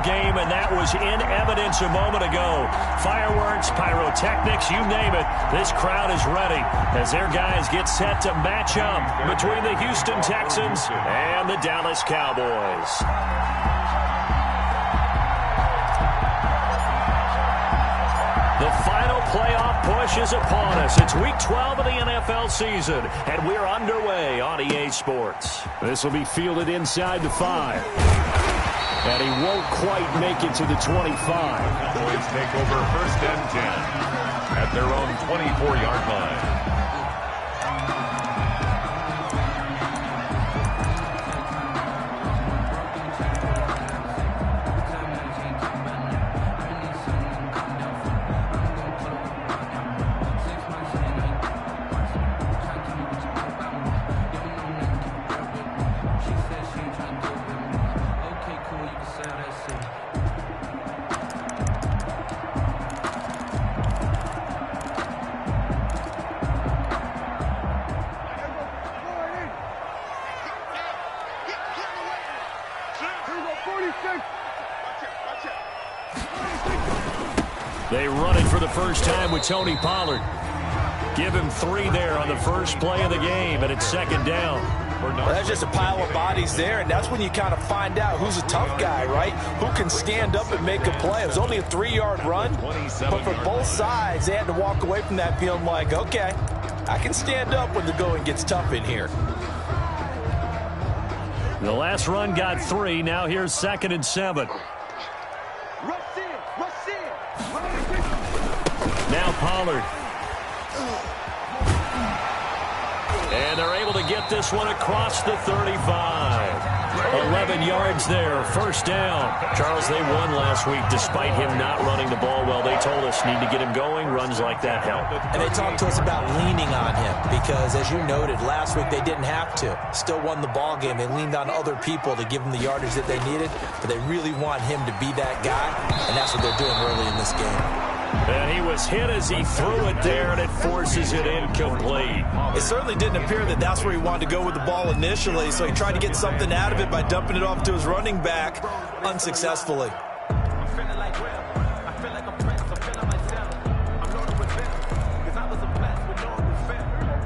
game, and that was in evidence a moment ago. Fireworks, pyrotechnics, you name it. This crowd is ready as their guys get set to match up between the Houston Texans and the Dallas Cowboys. The final playoff push is upon us. It's Week 12 of the NFL season, and we're underway on EA Sports. This will be fielded inside the 5. And he won't quite make it to the 25. Cowboys take over 1st and 10 at their own 24-yard line. They run it for the first time with Tony Pollard. Give him 3 there on the first play of the game, and it's 2nd down. Well, that's just a pile of bodies there, and that's when you kind of find out who's a tough guy, right? Who can stand up and make a play. It was only a 3-yard run, but for both sides, they had to walk away from that feeling like, okay, I can stand up when the going gets tough in here. The last run got 3. Now here's 2nd and 7. Now Pollard. And they're able to get this one across the 35. 11 yards there, 1st down. Charles, they won last week despite him not running the ball well. They told us need to get him going. Runs like that help. And they talked to us about leaning on him because, as you noted, last week they didn't have to. Still won the ball game. They leaned on other people to give them the yardage that they needed, but they really want him to be that guy, and that's what they're doing early in this game. And he was hit as he threw it there, and it forces it incomplete. It certainly didn't appear that that's where he wanted to go with the ball initially, so he tried to get something out of it by dumping it off to his running back unsuccessfully.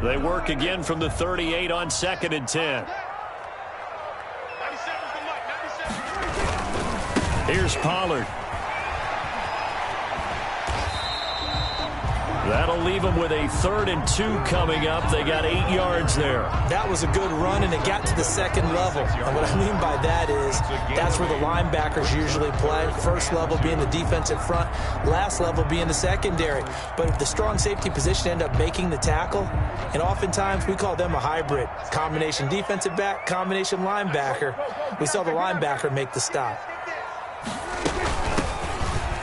They work again from the 38 on 2nd and 10. Here's Pollard. That'll leave them with a 3rd and 2 coming up. They got 8 yards there. That was a good run, and it got to the 2nd level. And what I mean by that is that's where the linebackers usually play. First level being the defensive front, last level being the secondary. But if the strong safety position end up making the tackle, and oftentimes we call them a hybrid. Combination defensive back, combination linebacker. We saw the linebacker make the stop.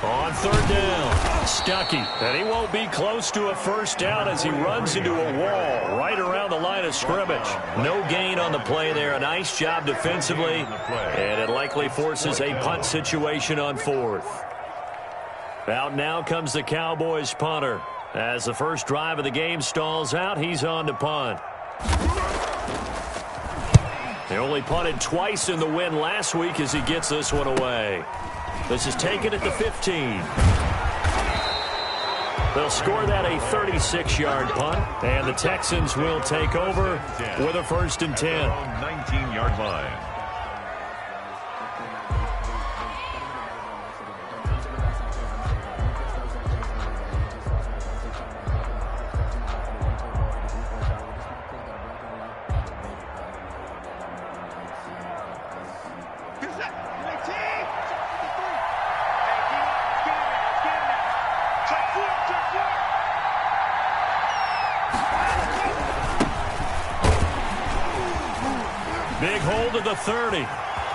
On 3rd down, Stuckey. And he won't be close to a 1st down as he runs into a wall right around the line of scrimmage. No gain on the play there. A nice job defensively. And it likely forces a punt situation on 4th. Out now comes the Cowboys punter. As the first drive of the game stalls out, he's on to punt. They only punted twice in the win last week as he gets this one away. This is taken at the 15. They'll score that a 36-yard punt, and the Texans will take over with a 1st and 10. 19-yard line. Big hold of the 30.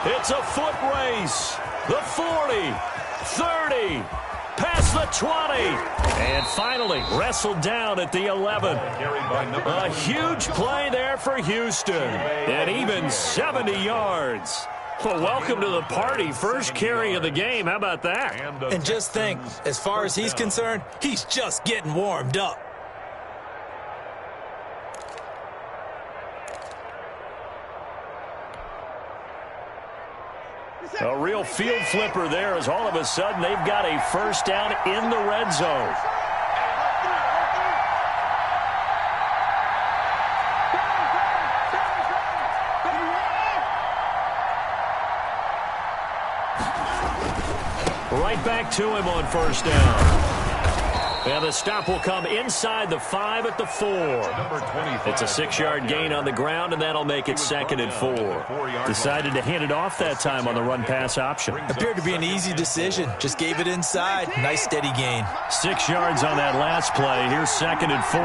It's a foot race. The 40, 30, past the 20, and finally wrestled down at the 11. A huge play there for Houston, and even 70 yards. Well, welcome to the party. First carry of the game. How about that? And just think, as far as he's concerned, he's just getting warmed up. A real field flipper there as all of a sudden they've got a first down in the red zone. Right back to him on first down. And the stop will come inside the 5 at the 4. It's a 6-yard gain on the ground, and that'll make it 2nd and 4. Decided to hand it off that time on the run-pass option. Appeared to be an easy decision. Just gave it inside. Nice steady gain. 6 yards on that last play. Here's 2nd and 4.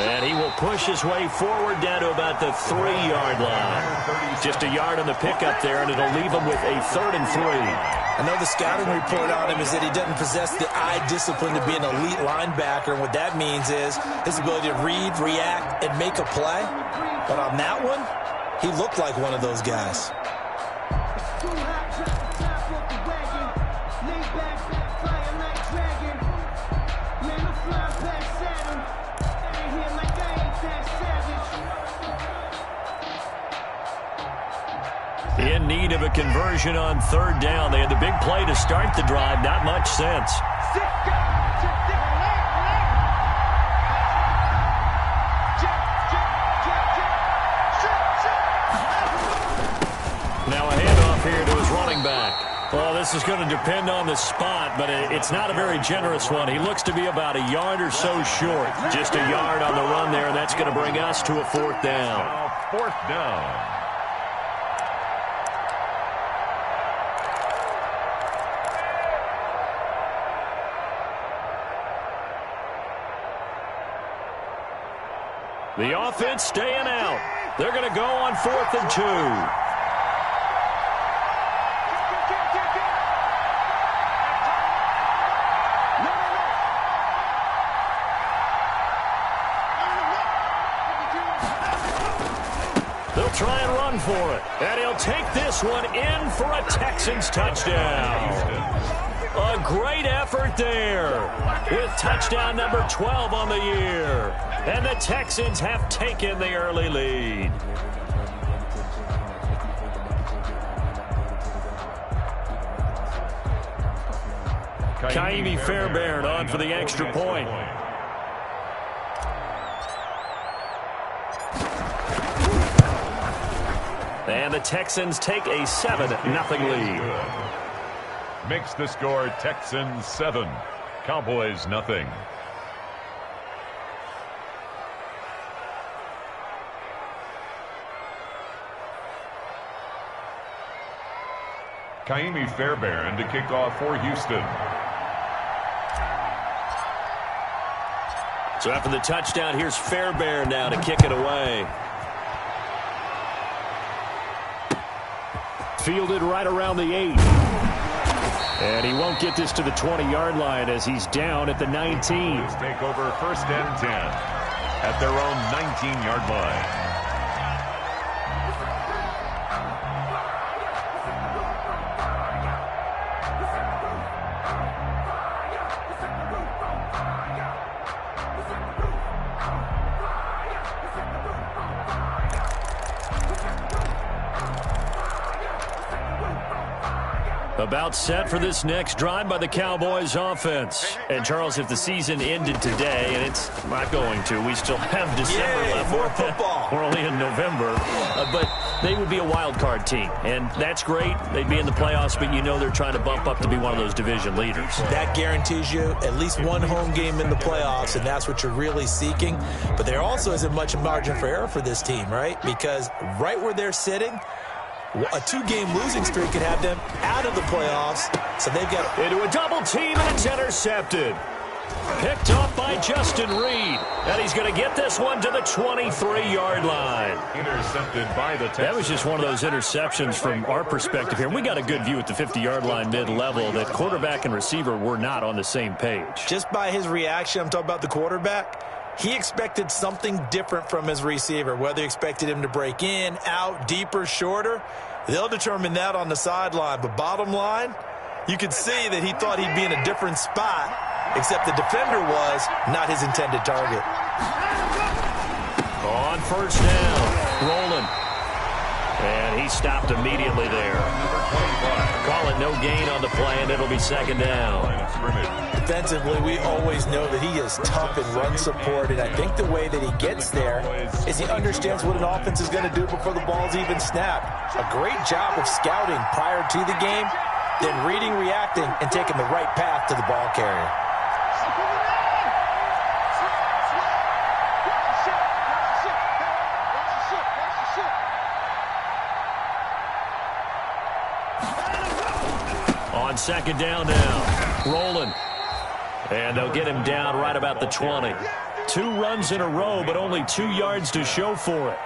And he will push his way forward down to about the 3-yard line. Just a yard on the pickup there, and it'll leave him with a 3rd and 3. I know the scouting report on him is that he doesn't possess the eye discipline to be an elite linebacker, and what that means is his ability to read, react, and make a play. But on that one, he looked like one of those guys. In need of a conversion on 3rd down. They had the big play to start the drive. Not much sense. Now a handoff here to his running back. Well, this is going to depend on the spot, but it's not a very generous one. He looks to be about a yard or so short. Just a yard on the run there, and that's going to bring us to a 4th down. 4th down. The offense staying out. They're going to go on 4th and 2. They'll try and run for it. And he'll take this one in for a Texans touchdown. A great effort there with touchdown number 12 on the year. And the Texans have taken the early lead. Kaimi Fairbairn on for the extra point. And the Texans take a 7-0 lead. Makes the score Texans 7, Cowboys 0. Kaimi Fairbairn to kick off for Houston. So after the touchdown, here's Fairbairn now to kick it away. Fielded right around the 8. And he won't get this to the 20-yard line as he's down at the 19. Take over 1st and 10 at their own 19-yard line. About set for this next drive by the Cowboys offense. And, Charles, if the season ended today, and it's not going to, we still have December left. More football. We're only in November. But they would be a wild card team. And that's great. They'd be in the playoffs, but you know they're trying to bump up to be one of those division leaders. That guarantees you at least one home game in the playoffs, and that's what you're really seeking. But there also isn't much margin for error for this team, right? Because right where they're sitting, a 2-game losing streak could have them out of the playoffs. So they've got into a double team, and it's intercepted. Picked off by Justin Reed. And he's going to get this one to the 23-yard line. Intercepted by the Texans. That was just one of those interceptions from our perspective here. We got a good view at the 50-yard line mid-level that quarterback and receiver were not on the same page. Just by his reaction, I'm talking about the quarterback, he expected something different from his receiver, whether he expected him to break in, out, deeper, shorter. They'll determine that on the sideline. But bottom line, you could see that he thought he'd be in a different spot, except the defender was not his intended target. On 1st down. Rolling. And he stopped immediately there. Call it no gain on the play, and it'll be second down. Defensively, we always know that he is tough in run support, and I think the way that he gets there is he understands what an offense is going to do before the ball's even snapped. A great job of scouting prior to the game, then reading, reacting, and taking the right path to the ball carrier. On second down now, rolling. And they'll get him down right about the 20. 2 runs in a row, but only 2 yards to show for it.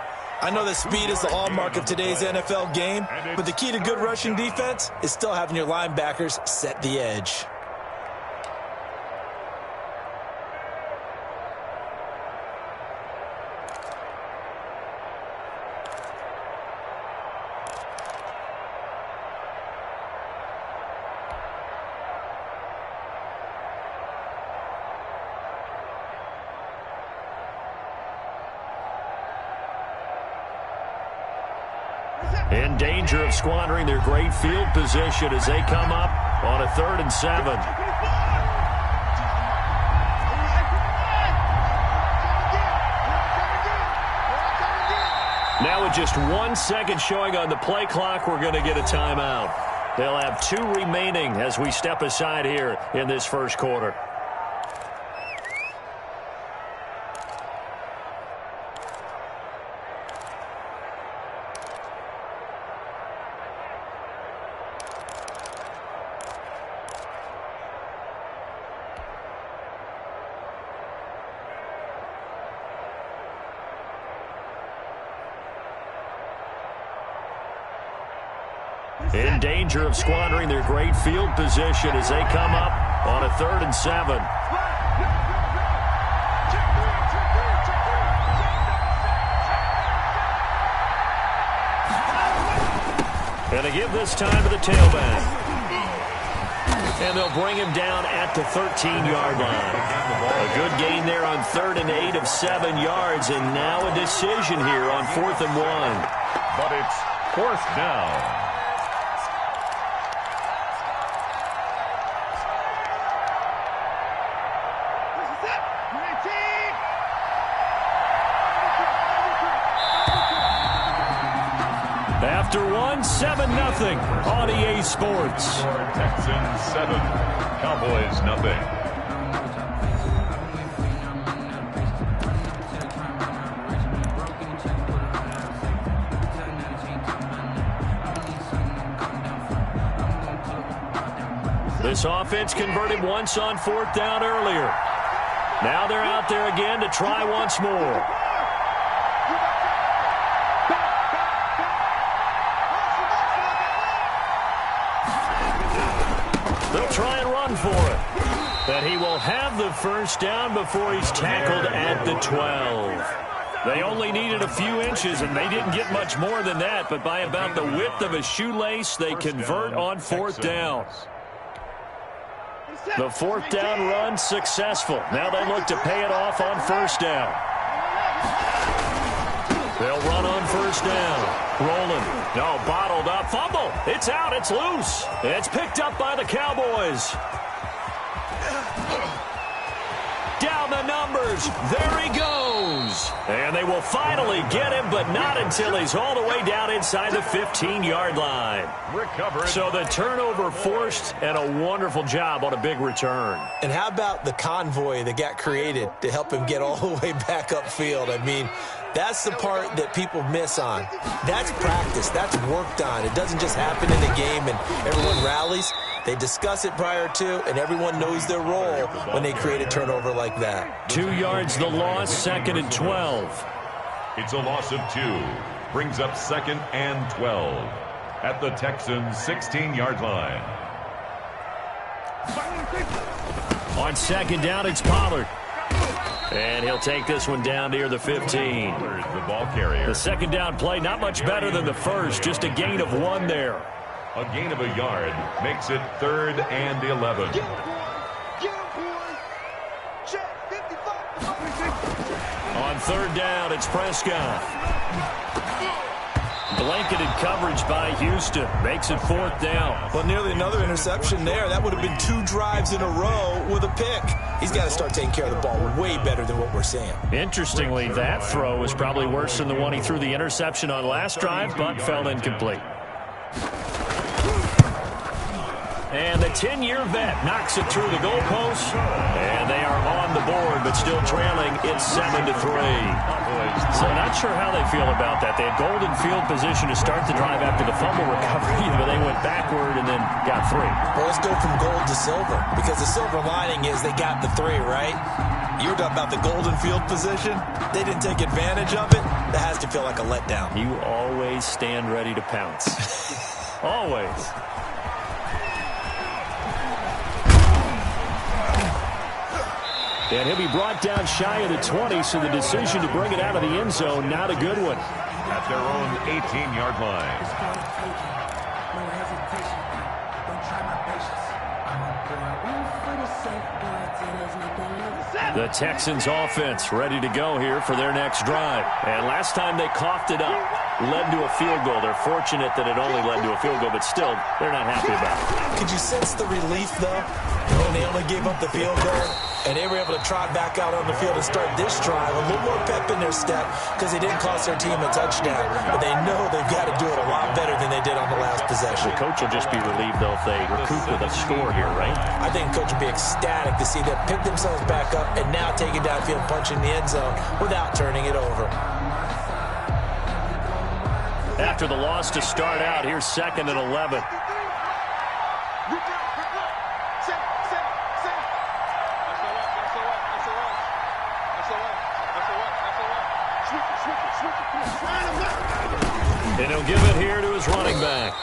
I know that speed is the hallmark of today's NFL game, but the key to good rushing defense is still having your linebackers set the edge. In danger of squandering their great field position as they come up on a 3rd and 7. Now with just 1 second showing on the play clock, we're going to get a timeout. They'll have 2 remaining as we step aside here in this first quarter. In danger of squandering their great field position as they come up on a 3rd and 7. And they give this time to the tailback. And they'll bring him down at the 13-yard line. A good gain there on 3rd and 8 of 7 yards, and now a decision here on 4th and 1. But it's 4th down. After 7-0 on EA Sports. Texans 7, Cowboys nothing. This offense converted once on 4th down earlier. Now they're out there again to try once more. They'll try and run for it. But he will have the first down before he's tackled at the 12. They only needed a few inches, and they didn't get much more than that. But by about the width of a shoelace, they convert on 4th down. The 4th down run successful. Now they look to pay it off on 1st down. They'll run on 1st down. Rolling. No, bottled up. Fumble. It's out. It's loose. It's picked up by the Cowboys. Down the numbers. There he goes. And they will finally get him, but not until he's all the way down inside the 15-yard line. Recovered. So the turnover forced, and a wonderful job on a big return. And how about the convoy that got created to help him get all the way back upfield? I mean, that's the part that people miss on. That's practice. That's worked on. It doesn't just happen in the game and everyone rallies. They discuss it prior to, and everyone knows their role when they create a turnover like that. 2 yards the loss, 2nd and 12. It's a loss of 2. Brings up 2nd and 12 at the Texans' 16-yard line. On 2nd down, it's Pollard. And he'll take this one down near the 15. The ball carrier. The 2nd down play, not much better than the first, just a gain of 1 there. A gain of a yard makes it 3rd and 11. On 3rd down, it's Prescott. Blanketed coverage by Houston. Makes it 4th down. Well, nearly another interception there. That would have been 2 drives in a row with a pick. He's got to start taking care of the ball way better than what we're seeing. Interestingly, that throw was probably worse than the one he threw the interception on last drive, but fell incomplete. And the 10-year vet knocks it through the goalpost. And they are on the board, but still trailing. It's 7-3. So not sure how they feel about that. They had golden field position to start the drive after the fumble recovery, but they went backward and then got 3. Well, let's go from gold to silver, because the silver lining is they got the 3, right? You were talking about the golden field position. They didn't take advantage of it. That has to feel like a letdown. You always stand ready to pounce. Always. And he'll be brought down shy of the 20, so the decision to bring it out of the end zone, not a good one. At their own 18-yard line. The Texans offense ready to go here for their next drive. And last time they coughed it up, led to a field goal. They're fortunate that it only led to a field goal, but still, they're not happy about it. Could you sense the relief, though, when they only gave up the field goal? And they were able to trot back out on the field and start this drive. A little more pep in their step because they didn't cost their team a touchdown. But they know they've got to do it a lot better than they did on the last possession. The coach will just be relieved, though, if they recoup with a score here, right? I think the coach will be ecstatic to see them pick themselves back up and now take it downfield, punching the end zone without turning it over. After the loss to start out, here's 2nd and 11. And he'll give it here to his running back.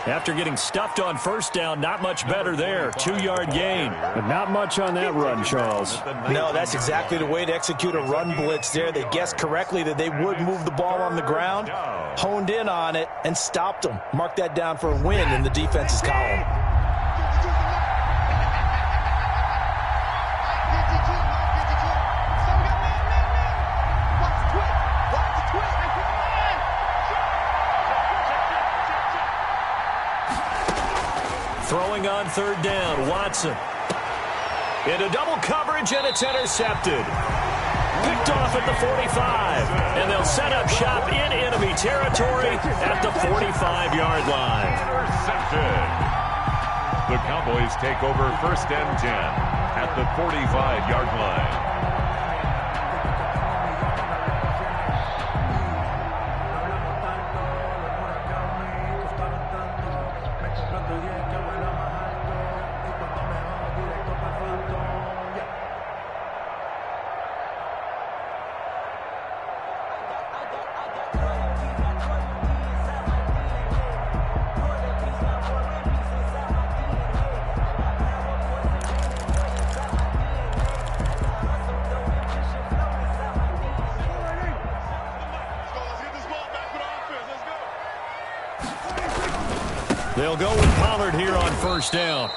After getting stuffed on first down, not much better there. 2-yard gain. But not much on that run, Charles. No, that's exactly the way to execute a run blitz there. They guessed correctly that they would move the ball on the ground, honed in on it, and stopped them. Mark that down for a win in the defense's column. Throwing on 3rd down, Watson. Into double coverage, and it's intercepted. Picked off at the 45. And they'll set up shop in enemy territory at the 45-yard line. Intercepted. The Cowboys take over 1st and 10 at the 45-yard line. They'll go with Pollard here on 1st down.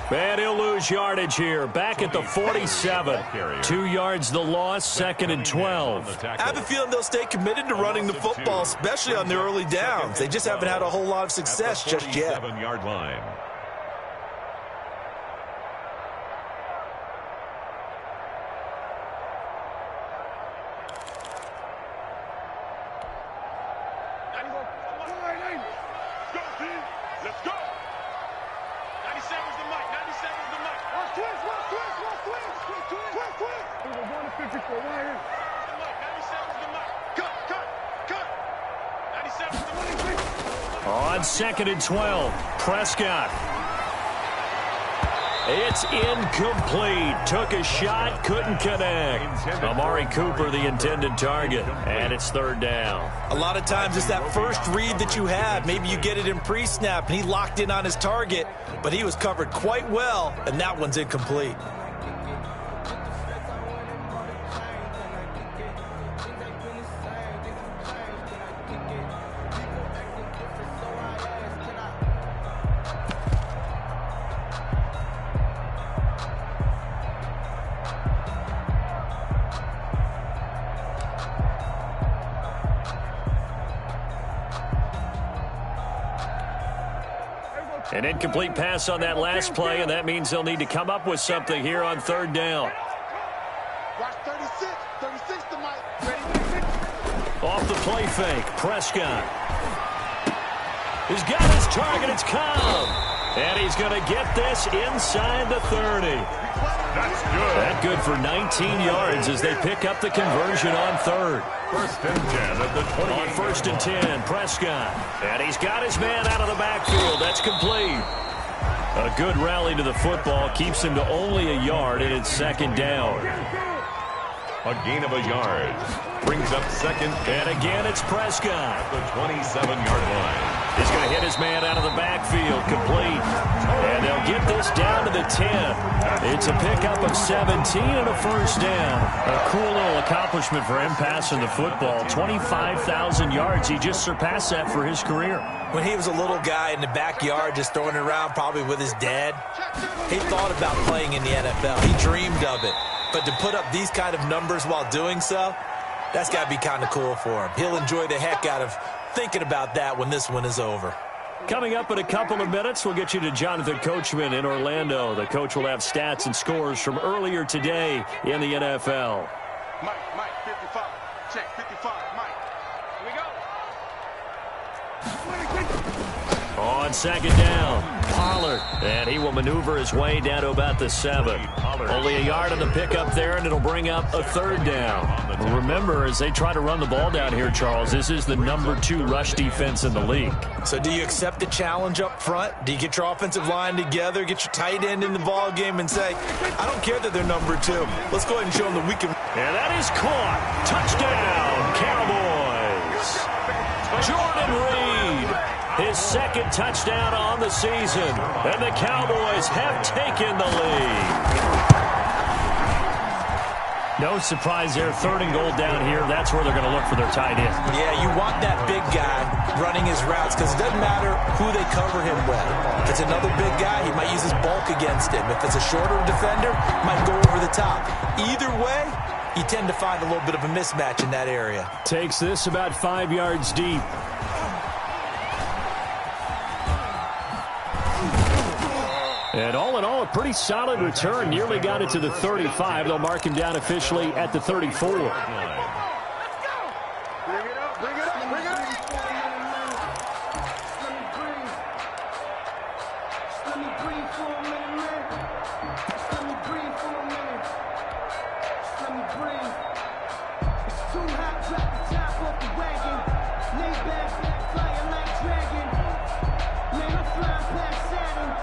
And he'll lose yardage here. Back at the 47. 2 yards the loss, 2nd and 12. I have a feeling they'll stay committed to running the football, especially on their early downs. They just haven't had a whole lot of success just yet. 47-yard line. On 2nd and 12, Prescott. It's incomplete. Took a shot, couldn't connect. Amari Cooper, the intended target, and it's 3rd down. A lot of times it's that first read that you have. Maybe you get it in pre-snap, and he locked in on his target, but he was covered quite well, and that one's incomplete. An incomplete pass on that last play, and that means they'll need to come up with something here on third down. Watch 36. 36 to Mike. Ready? Off the play fake, Prescott. He's got his target. It's Cobb. And he's going to get this inside the 30. That's good. That good for 19 yards as they pick up the conversion on third. First and 10 at the 20. On first and 10, Prescott. And he's got his man out of the backfield. That's complete. A good rally to the football keeps him to only a yard, and it's second down. A gain of a yard. Brings up second. And again, it's Prescott. At the 27-yard line. He's going to hit his man out of the backfield, complete. And they'll get this down to the 10. It's a pickup of 17 and a first down. A cool little accomplishment for him passing the football. 25,000 yards. He just surpassed that for his career. When he was a little guy in the backyard just throwing it around probably with his dad, he thought about playing in the NFL. He dreamed of it. But to put up these kind of numbers while doing so, that's got to be kind of cool for him. He'll enjoy the heck out of thinking about that when this one is over. Coming up in a couple of minutes, we'll get you to Jonathan Coachman in Orlando. The coach will have stats and scores from earlier today in the NFL. Mike, 55. Check, 55. Mike. Here we go. On second down, Pollard. And he will maneuver his way down to about the 7. Only a yard on the pickup there, and it'll bring up a third down. Remember, as they try to run the ball down here, Charles, this is the number 2 rush defense in the league. So do you accept the challenge up front? Do you get your offensive line together, get your tight end in the ball game and say, I don't care that they're number 2. Let's go ahead and show them that we can. And that is caught. Touchdown, Cowboys. Jordan Reed. His second touchdown on the season. And the Cowboys have taken the lead. No surprise there. Third and goal down here. That's where they're going to look for their tight end. Yeah, you want that big guy running his routes because it doesn't matter who they cover him with. If it's another big guy, he might use his bulk against him. If it's a shorter defender, he might go over the top. Either way, you tend to find a little bit of a mismatch in that area. Takes this about 5 yards deep. And all in all, a pretty solid return. Nearly got it to the 35. They'll mark him down officially at the 34. Bring it up, bring it up, bring it up. Let me breathe for a minute, man. Let me breathe for a minute. Let me breathe. It's too hot, drop the top off the wagon. Lay back, flying like dragon. Man, I'm flying past Saturn.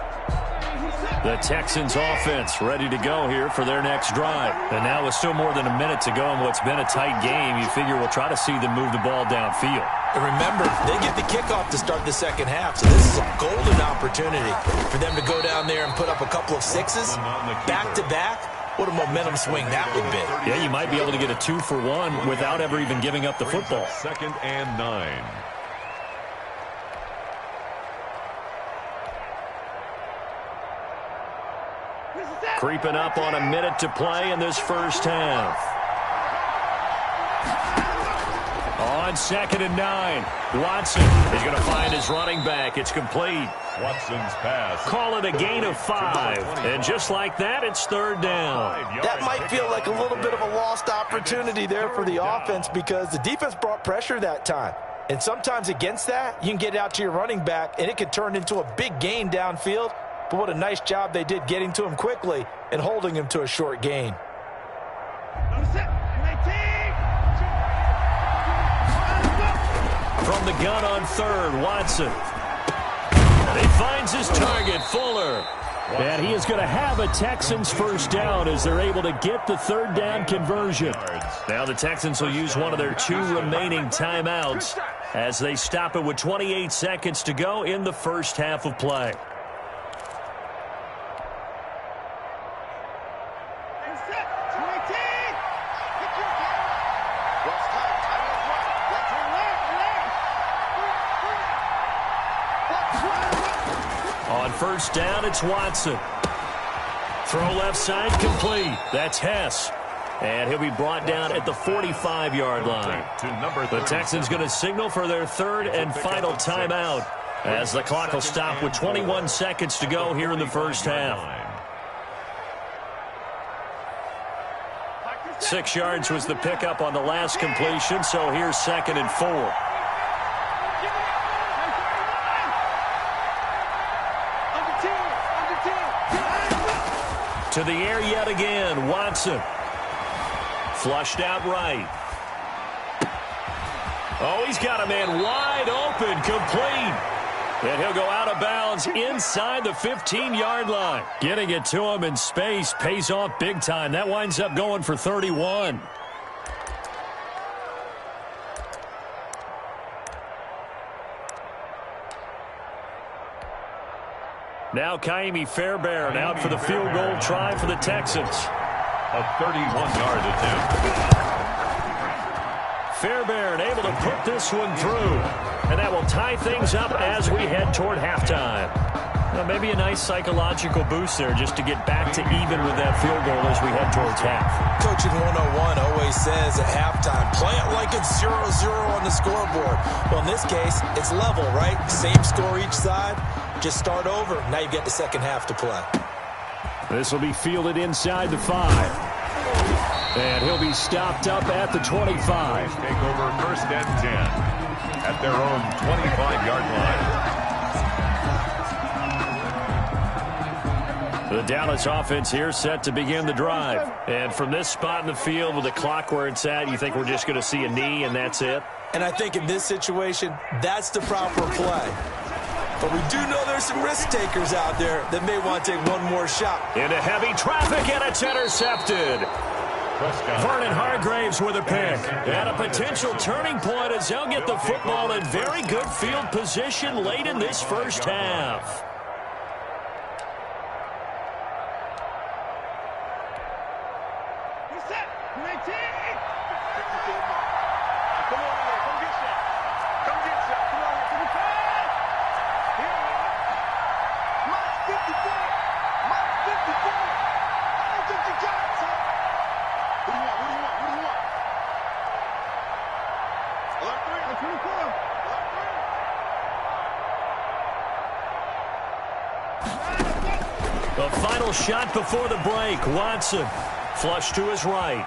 The Texans offense ready to go here for their next drive. And now with still more than a minute to go in what's been a tight game, you figure we'll try to see them move the ball downfield. And remember, they get the kickoff to start the second half, so this is a golden opportunity for them to go down there and put up a couple of sixes back-to-back. What a momentum swing that would be. Yeah, you might be able to get a 2-for-1 without ever even giving up the football. Second and 9. Creeping up on a minute to play in this first half. On second and 9, Watson is going to find his running back. It's complete. Watson's pass. Call it a gain of 5. And just like that, it's third down. That might feel like a little bit of a lost opportunity there for the offense because the defense brought pressure that time. And sometimes against that, you can get out to your running back, and it could turn into a big gain downfield. But what a nice job they did getting to him quickly and holding him to a short gain. From the gun on third, Watson. He finds his target, Fuller. And he is going to have a Texans first down as they're able to get the third down conversion. Now the Texans will use one of their 2 remaining timeouts as they stop it with 28 seconds to go in the first half of play. On first down, it's Watson. Throw left side, complete. That's Hess. And he'll be brought down at the 45-yard line. The Texans going to signal for their third and final timeout as the clock will stop with 21 seconds to go here in the first half. 6 yards was the pickup on the last completion, so here's 2nd and 4. To the air yet again, Watson. Flushed out right. Oh, he's got a man wide open, complete. And he'll go out of bounds inside the 15-yard line. Getting it to him in space pays off big time. That winds up going for 31. Now Kaimi Fairbairn out for the field goal try for the Texans. A 31-yard attempt. Fairbairn able to put this one through. And that will tie things up as we head toward halftime. Well, maybe a nice psychological boost there just to get back to even with that field goal as we head towards half. Coaching 101 always says at halftime, play it like it's 0-0 on the scoreboard. Well, in this case, it's level, right? Same score each side. Just start over. Now you get the second half to play. This will be fielded inside the 5. And he'll be stopped up at the 25. Take over 1st and 10 at their own 25-yard line. The Dallas offense here set to begin the drive. And from this spot in the field with the clock where it's at, you think we're just going to see a knee and that's it? And I think in this situation, that's the proper play. But we do know there's some risk takers out there that may want to take one more shot. Into heavy traffic, and it's intercepted. Vernon Hargraves with a pick. And a potential turning point as they'll get the football in very good field position late in this first half. The final shot before the break. Watson flush to his right.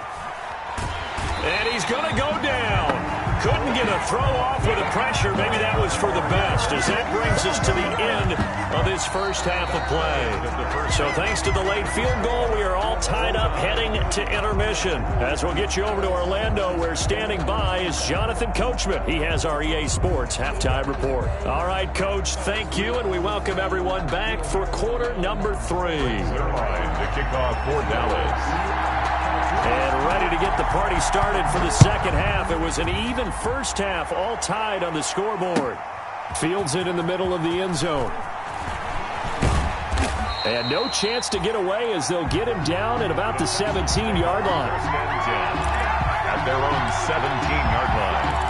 And he's going to go down. Couldn't get a throw off with the pressure. Maybe that was for the best as that brings us to the end of this first half of play. So thanks to the late field goal, we are all tied up heading to intermission. As we'll get you over to Orlando, where standing by is Jonathan Coachman. He has our EA Sports halftime report. All right, Coach, thank you, and we welcome everyone back for quarter number 3. Clear line to kick off for Dallas. And ready to get the party started for the second half. It was an even first half, all tied on the scoreboard. Fields it in the middle of the end zone. And no chance to get away as they'll get him down at about the 17-yard line. At their own 17-yard line.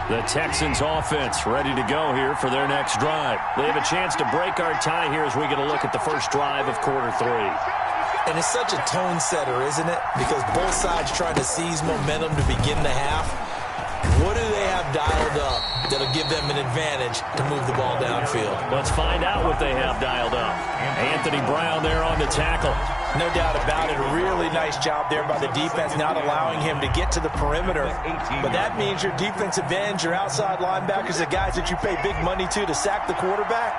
The Texans offense ready to go here for their next drive. They have a chance to break our tie here as we get a look at the first drive of quarter 3. And it's such a tone setter, isn't it? Because both sides trying to seize momentum to begin the half. What do they have dialed up that'll give them an advantage to move the ball downfield? Let's find out what they have dialed up. Anthony Brown there on the tackle. No doubt about it. A really nice job there by the defense, not allowing him to get to the perimeter. But that means your defensive ends, your outside linebackers, the guys that you pay big money to sack the quarterback,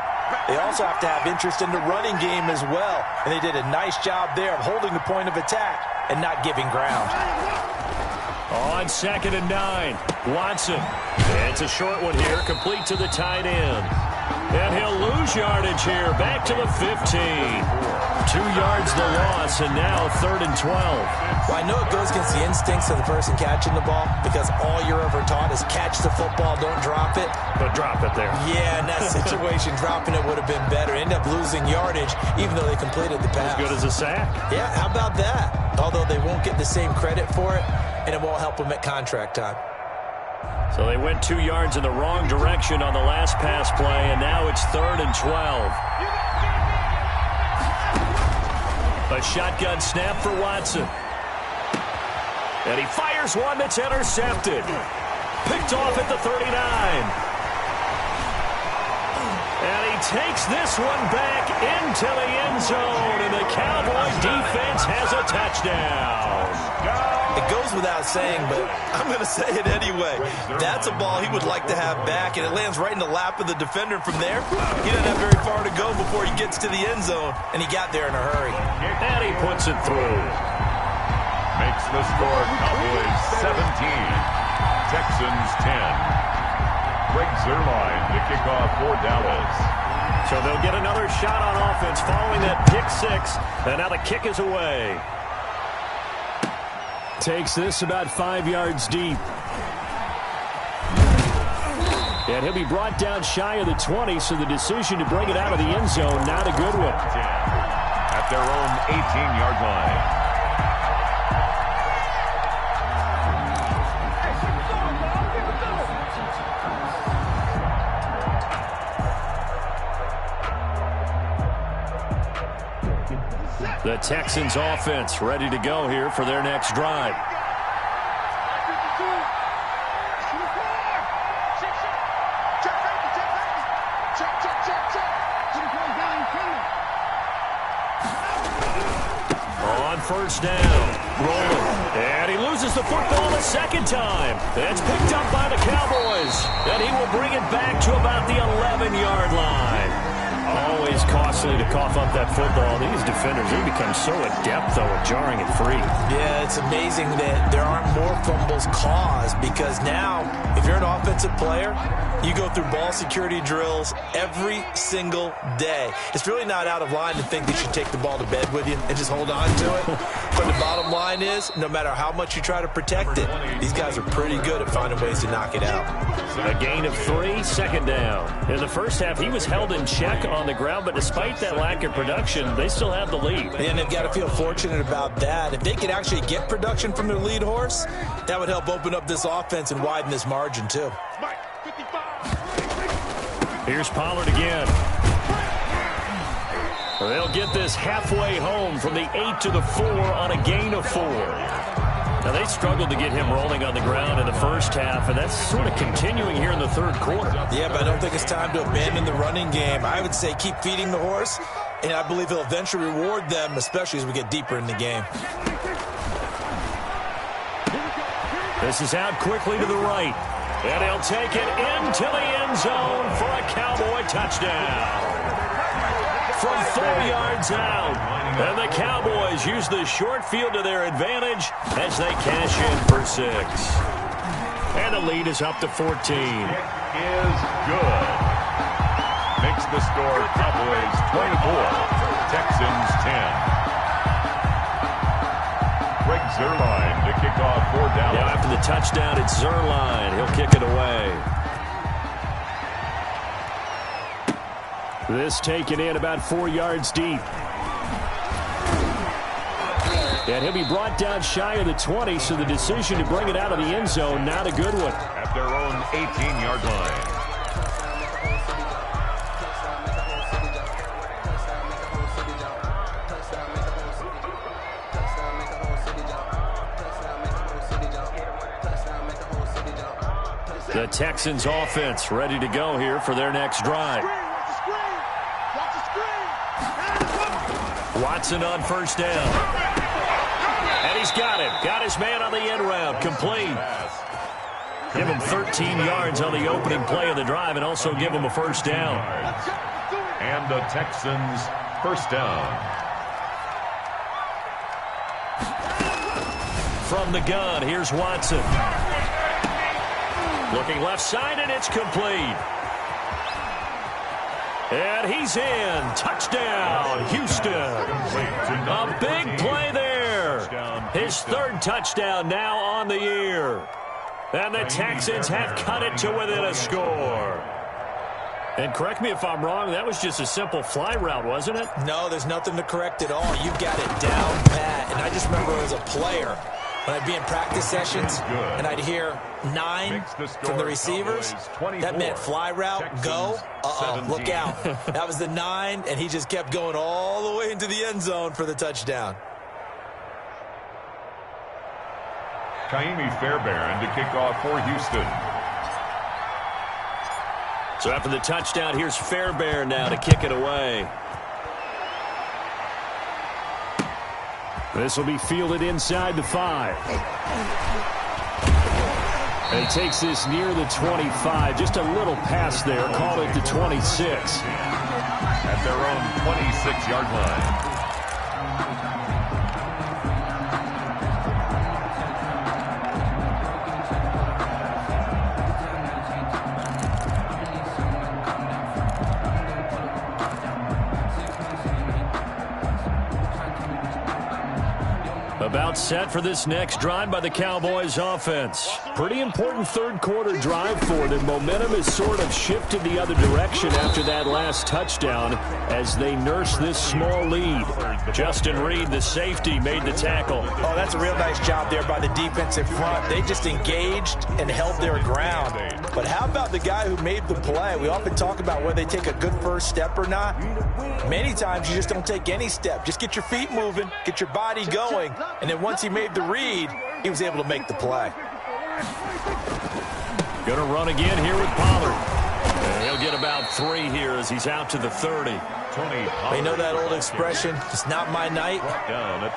they also have to have interest in the running game as well. And they did a nice job there of holding the point of attack and not giving ground. On 2nd and 9, Watson. It's a short one here, complete to the tight end. And he'll lose yardage here, back to the 15. 2 yards the loss, and now 3rd and 12. Well, I know it goes against the instincts of the person catching the ball because all you're ever taught is catch the football, don't drop it. But drop it there. Yeah, in that situation, dropping it would have been better. End up losing yardage, even though they completed the pass. As good as a sack. Yeah, how about that? Although they won't get the same credit for it, and it won't help them at contract time. So they went 2 yards in the wrong direction on the last pass play, and now it's 3rd and 12. A shotgun snap for Watson. And he fires one that's intercepted. Picked off at the 39. And he takes this one back into the end zone, and the Cowboy defense has a touchdown. It goes without saying, but I'm going to say it anyway. That's a ball he would like to have back, and it lands right in the lap of the defender from there. He doesn't have very far to go before he gets to the end zone, and he got there in a hurry. And he puts it through. Makes the score Cowboys 17, Texans 10. Greg Zuerlein to kick off for Dallas. So they'll get another shot on offense following that pick six. And now the kick is away. Takes this about 5 yards deep. And he'll be brought down shy of the 20, so the decision to bring it out of the end zone, not a good one. At their own 18-yard line. The Texans offense ready to go here for their next drive. On first down, rolling, and he loses the football the second time. It's picked up by the Cowboys, and he will bring it back to about the 11-yard line. Always costly to cough up that football. These defenders, they become so adept, though, at jarring it free. Yeah, it's amazing that there aren't more fumbles caused, because now, if you're an offensive player, you go through ball security drills every single day. It's really not out of line to think that you take the ball to bed with you and just hold on to it. But the bottom line is, no matter how much you try to protect it, these guys are pretty good at finding ways to knock it out. A gain of 3, second down. In the first half, he was held in check on the ground, but despite that lack of production, they still have the lead. And they've got to feel fortunate about that. If they could actually get production from their lead horse, that would help open up this offense and widen this margin, too. Here's Pollard again. They'll get this halfway home from the 8 to the 4 on a gain of 4. Now, they struggled to get him rolling on the ground in the first half, and that's sort of continuing here in the third quarter. Yeah, but I don't think it's time to abandon the running game. I would say keep feeding the horse, and I believe he'll eventually reward them, especially as we get deeper in the game. This is out quickly to the right, and he'll take it into the end zone for a Cowboy touchdown. From 4 yards out, and the Cowboys use the short field to their advantage as they cash in for 6. And the lead is up to 14. Is good. Makes the score Cowboys 24, Texans 10. Greg Zuerlein to kick off for Dallas. Now after the touchdown, it's Zuerlein. He'll kick it away. This taken in about 4 yards deep. And he'll be brought down shy of the 20, so the decision to bring it out of the end zone, not a good one. At their own 18-yard line. The Texans offense ready to go here for their next drive. Watson on first down. And he's got it. Got his man on the end route. Complete. Give him 13 yards on the opening play of the drive and also give him a first down. And the Texans first down. From the gun, here's Watson. Looking left side, and it's complete. And he's in. Touchdown, Houston. A big play there. His third touchdown now on the year. And the Texans have cut it to within a score. And correct me if I'm wrong, that was just a simple fly route, wasn't it? No, there's nothing to correct at all. You've got it down pat. And I just remember as a player, when I'd be in practice sessions and I'd hear 9 from the receivers, that meant fly route, go, look out. That was the 9, and he just kept going all the way into the end zone for the touchdown. Fairbairn to kick off for Houston. So after the touchdown, here's Fairbairn now to kick it away. This will be fielded inside the 5. And he takes this near the 25. Just a little pass there. Call it the 26. At their own 26-yard line. About set for this next drive by the Cowboys offense. Pretty important third quarter drive for them. Momentum has sort of shifted the other direction after that last touchdown as they nurse this small lead. Justin Reed, the safety, made the tackle. Oh, that's a real nice job there by the defensive front. They just engaged and held their ground. But how about the guy who made the play? We often talk about whether they take a good first step or not. Many times you just don't take any step. Just get your feet moving, get your body going. And then once he made the read, he was able to make the play. Going to run again here with Pollard. And he'll get about 3 here as he's out to the 30. You know that old expression, it's not my night?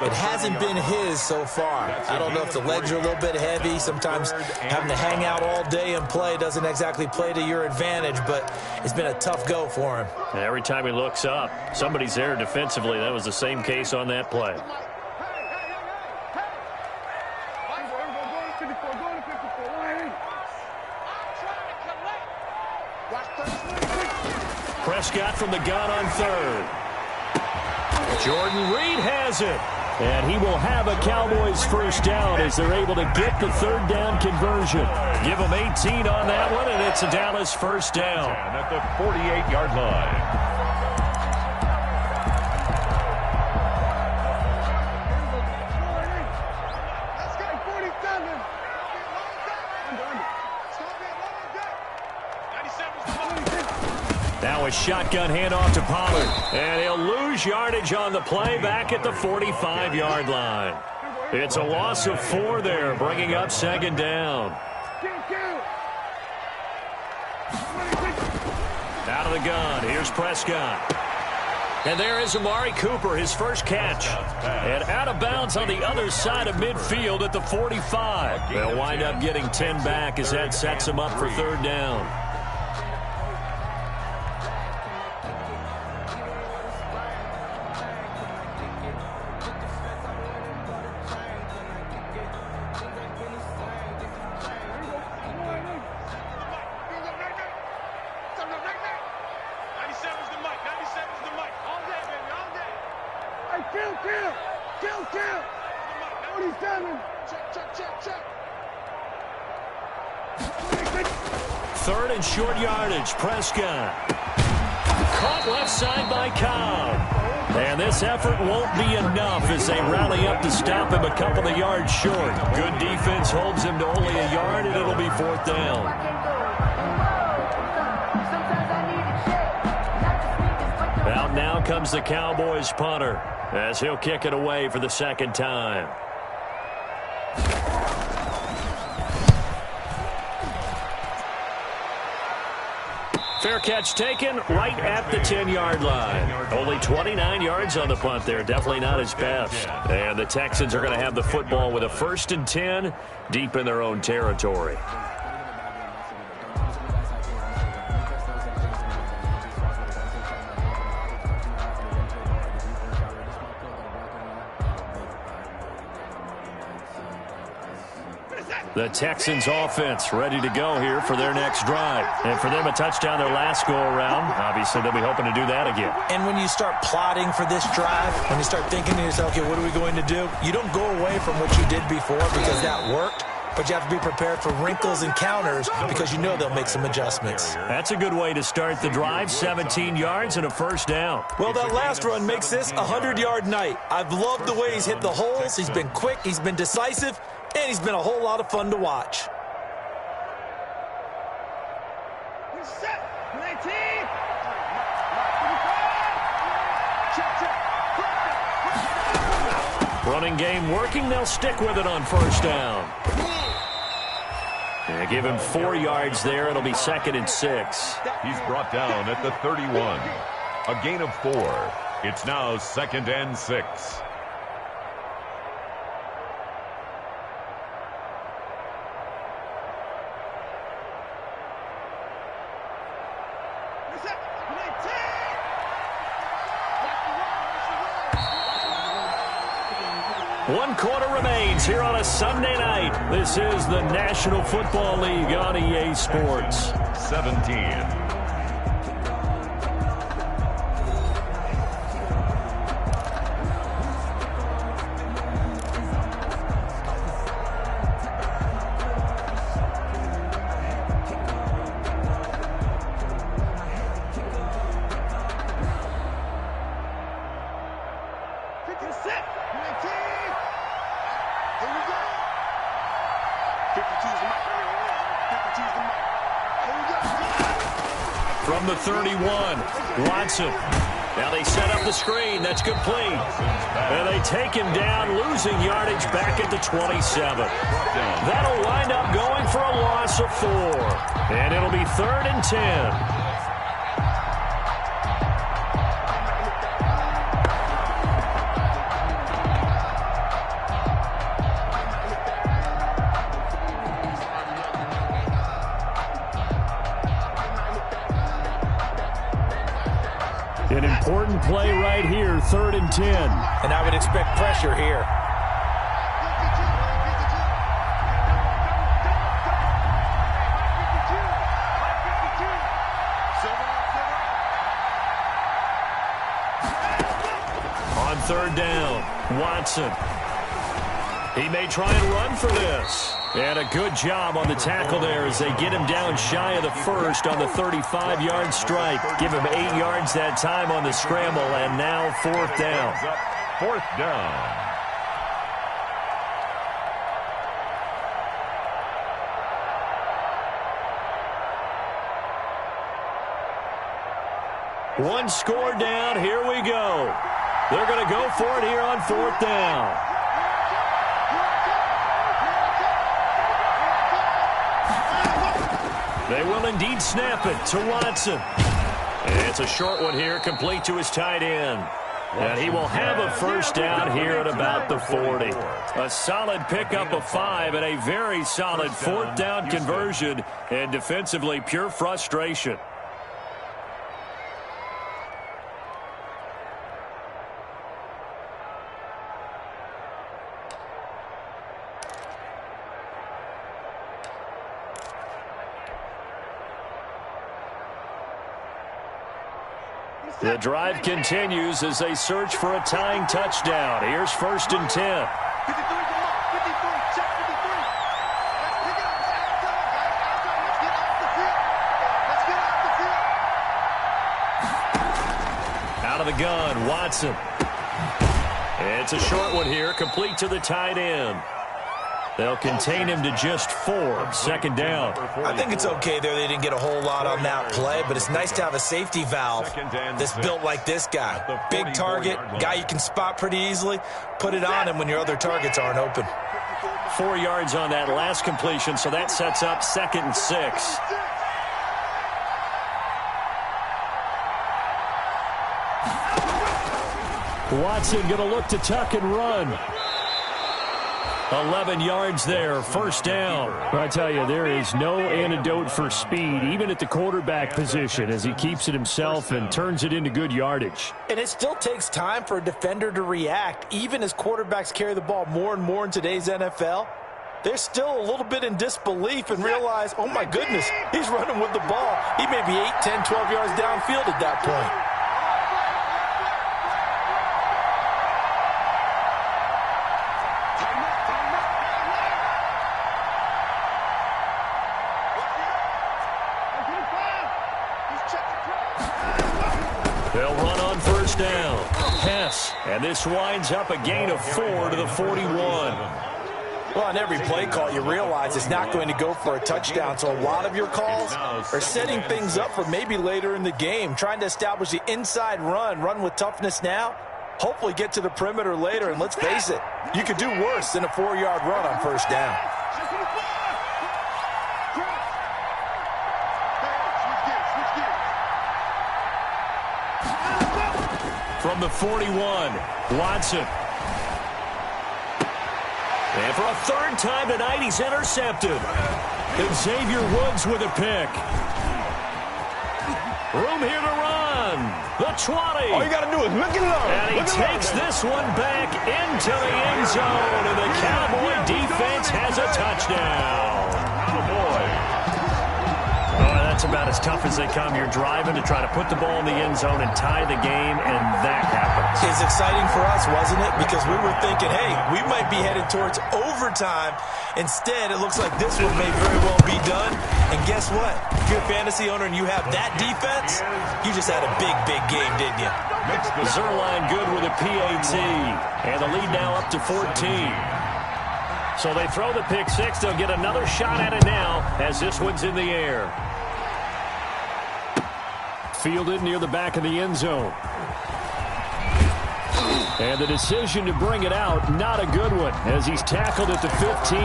It hasn't been his so far. I don't know if the legs are a little bit heavy. Sometimes having to hang out all day and play doesn't exactly play to your advantage, but it's been a tough go for him. And every time he looks up, somebody's there defensively. That was the same case on that play. Prescott from the gun on 3rd. Jordan Reed has it. And he will have a Cowboys first down as they're able to get the 3rd down conversion. Give them 18 on that one, and it's a Dallas first down. At the 48-yard line. Now a shotgun handoff to Pollard. And he'll lose yardage on the play back at the 45-yard line. It's a loss of 4 there, bringing up 2nd down. Out of the gun, here's Prescott. And there is Amari Cooper, his first catch. And out of bounds on the other side of midfield at the 45. They'll wind up getting 10 back as that sets him up for 3rd down. Short yardage, Prescott. Caught left side by Cobb. And this effort won't be enough as they rally up to stop him a couple of yards short. Good defense holds him to only a yard, and it'll be 4th down. Out now comes the Cowboys punter as he'll kick it away for the 2nd time. Fair catch taken right at the 10-yard line. Only 29 yards on the punt there. Definitely not his best. And the Texans are going to have the football with a 1st and 10 deep in their own territory. The Texans offense ready to go here for their next drive. And for them, a touchdown their last go-around. Obviously, they'll be hoping to do that again. And when you start plotting for this drive, when you start thinking to yourself, okay, what are we going to do? You don't go away from what you did before because that worked. But you have to be prepared for wrinkles and counters because you know they'll make some adjustments. That's a good way to start the drive. 17 yards and a 1st down. Well, that last run makes this a 100-yard night. I've loved the way he's hit the holes. He's been quick. He's been decisive. And he's been a whole lot of fun to watch. Running game working. They'll stick with it on first down. And give him 4 yards there. It'll be 2nd and 6. He's brought down at the 31. A gain of 4. It's now 2nd and 6. One quarter remains here on a Sunday night. This is the National Football League on EA Sports. 17. From the 31, Watson. Now they set up the screen. That's complete. And they take him down, losing yardage back at the 27. That'll wind up going for a loss of 4. And it'll be 3rd and 10. An important play right here, 3rd and 10. And I would expect pressure here. On 3rd down, Watson. He may try and run for this. And a good job on the tackle there as they get him down shy of the 1st on the 35-yard strike. Give him 8 yards that time on the scramble, and now 4th down. 4th down. One score down. Here we go. They're going to go for it here on 4th down. They will indeed snap it to Watson. And it's a short one here, complete to his tight end. And he will have a 1st down here at about the 40. A solid pickup of 5 and a very solid 4th down conversion. And defensively, pure frustration. The drive continues as they search for a tying touchdown. Here's 1st and 10. Out of the gun, Watson. It's a short one here, complete to the tight end. They'll contain him to just 4. 2nd down. I think it's okay there. They didn't get a whole lot on that play, but it's nice to have a safety valve that's built like this guy. Big target, guy you can spot pretty easily. Put it on him when your other targets aren't open. 4 yards on that last completion, so that sets up 2nd and 6. Watson going to look to tuck and run. 11 yards there, 1st down. I tell you, there is no antidote for speed, even at the quarterback position, as he keeps it himself and turns it into good yardage. And it still takes time for a defender to react, even as quarterbacks carry the ball more and more in today's NFL. They're still a little bit in disbelief and realize, oh my goodness, he's running with the ball. He may be 8, 10, 12 yards downfield at that point. They'll run on 1st down. Pass. And this winds up a gain of 4 to the 41. Well, on every play call, you realize it's not going to go for a touchdown. So a lot of your calls are setting things up for maybe later in the game, trying to establish the inside run with toughness now, hopefully get to the perimeter later, and let's face it, you could do worse than a 4-yard run on first down. From the 41, Watson. And for a third time tonight, he's intercepted. And Xavier Woods with a pick. Room here to run. The 20. All you got to do is look and learn. And he takes this one back into the end zone. And the Cowboy defense has a touchdown. Cowboys. That's about as tough as they come. You're driving to try to put the ball in the end zone and tie the game, and that happens. It's exciting for us, wasn't it? Because we were thinking, hey, we might be headed towards overtime. Instead, it looks like this one may very well be done. And guess what? If you're a fantasy owner and you have that defense, you just had a big, big game, didn't you? Zerline good with a PAT. And the lead now up to 14. So they throw the pick six. They'll get another shot at it now as this one's in the air. Fielded near the back of the end zone. And the decision to bring it out, not a good one, as he's tackled at the 15.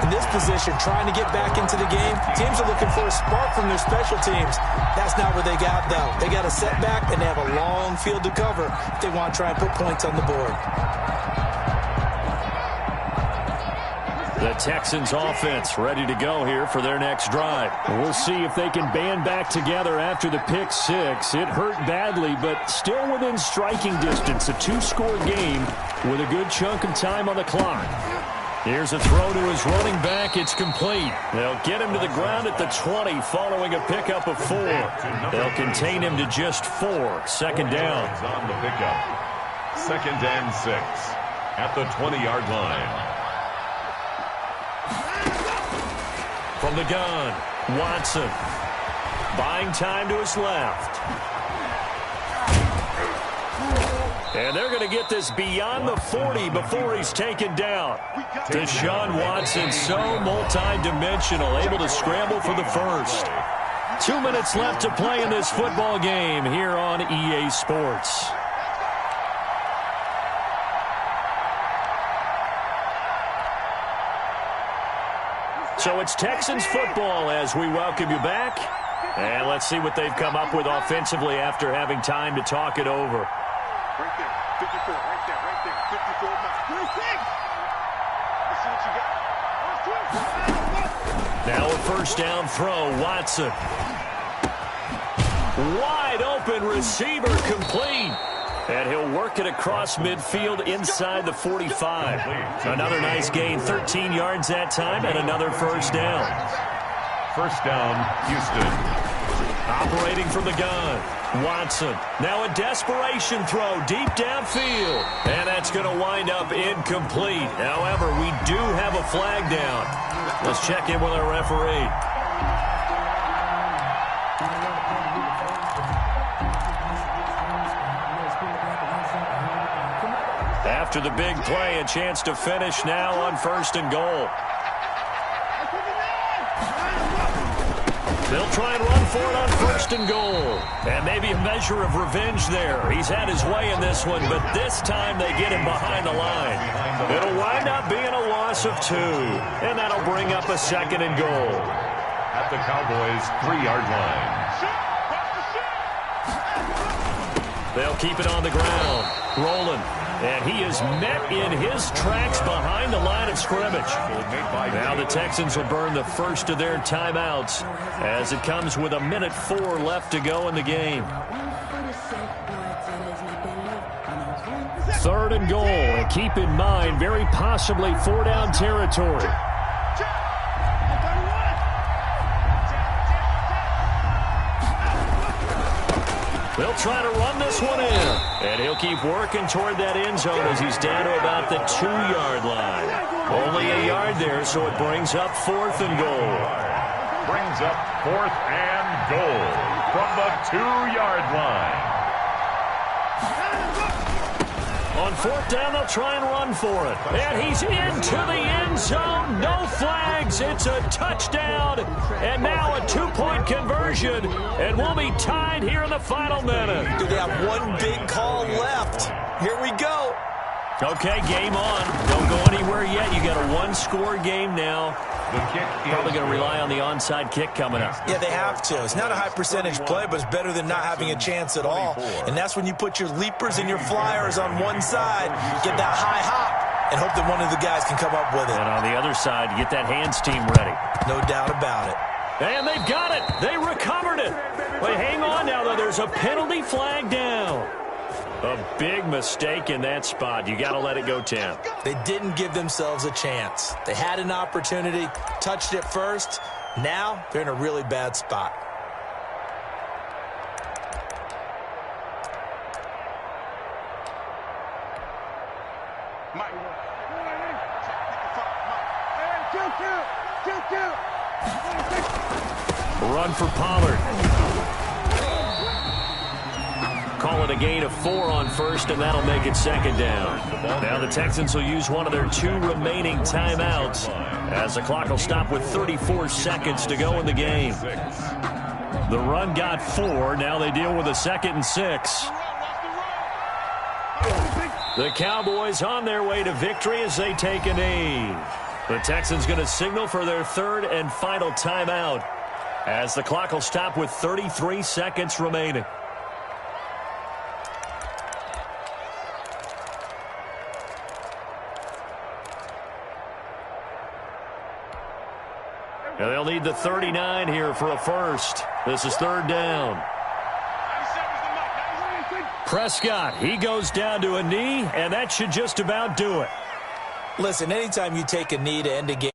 In this position, trying to get back into the game, teams are looking for a spark from their special teams. That's not what they got, though. They got a setback, and they have a long field to cover if they want to try and put points on the board. The Texans offense ready to go here for their next drive. We'll see if they can band back together after the pick six. It hurt badly, but still within striking distance. A 2-score game with a good chunk of time on the clock. Here's a throw to his running back. It's complete. They'll get him to the ground at the 20 following a pickup of 4. They'll contain him to just 4. Second down. On the pickup. 2nd and 6 at the 20-yard line. From the gun, Watson. Buying time to his left. And they're going to get this beyond the 40 before he's taken down. Deshaun Watson, so multi-dimensional, able to scramble for the first. 2 minutes left to play in this football game here on EA Sports. So it's Texans football as we welcome you back. And let's see what they've come up with offensively after having time to talk it over. Right there, 54, right there, 54 now. 26. Let's see what you got. Now a first down throw, Watson. Wide open receiver complete. And he'll work it across midfield inside the 45. Another nice gain, 13 yards that time, and another first down. First down, Houston. Operating from the gun, Watson. Now a desperation throw deep downfield. And that's going to wind up incomplete. However, we do have a flag down. Let's check in with our referee. After the big play, a chance to finish now on 1st and goal. They'll try and run for it on 1st and goal. And maybe a measure of revenge there. He's had his way in this one, but this time they get him behind the line. It'll wind up being a loss of 2. And that'll bring up a 2nd and goal. At the Cowboys' 3-yard line. They'll keep it on the ground. Rolling. And he is met in his tracks behind the line of scrimmage. Now the Texans will burn the first of their timeouts as it comes with 1:04 left to go in the game. 3rd and goal. And keep in mind, very possibly 4-down territory. They'll try to run this one in. And he'll keep working toward that end zone as he's down to about the 2-yard line. Only a yard there, so it brings up 4th and goal. Brings up 4th and goal from the 2-yard line. On fourth down, they'll try and run for it. And he's into the end zone. No flags. It's a touchdown. And now a two-point conversion. And we'll be tied here in the final minute. Do they have one big call left? Here we go. Okay, game on. Don't go anywhere yet. You got a one-score game now. Probably going to rely on the onside kick coming up. Yeah, they have to. It's not a high percentage play, but it's better than not having a chance at all. And that's when you put your leapers and your flyers on one side, get that high hop, and hope that one of the guys can come up with it. And on the other side, get that hands team ready. No doubt about it. And they've got it. They recovered it. Wait, hang on now, though. There's a penalty flag down. A big mistake in that spot. You got to let it go, Tim. They didn't give themselves a chance. They had an opportunity, touched it first. Now they're in a really bad spot. Mike. Check 55, Mike. Run for Pollard. Call it a gain of 4 on first, and that'll make it second down. Now the Texans will use one of their 2 remaining timeouts as the clock will stop with 34 seconds to go in the game. The run got 4. Now they deal with a 2nd and 6. The Cowboys on their way to victory as they take a knee. The Texans going to signal for their 3rd and final timeout as the clock will stop with 33 seconds remaining. And they'll need the 39 here for a first. This is 3rd down. Prescott, he goes down to a knee, and that should just about do it. Listen, anytime you take a knee to end a game,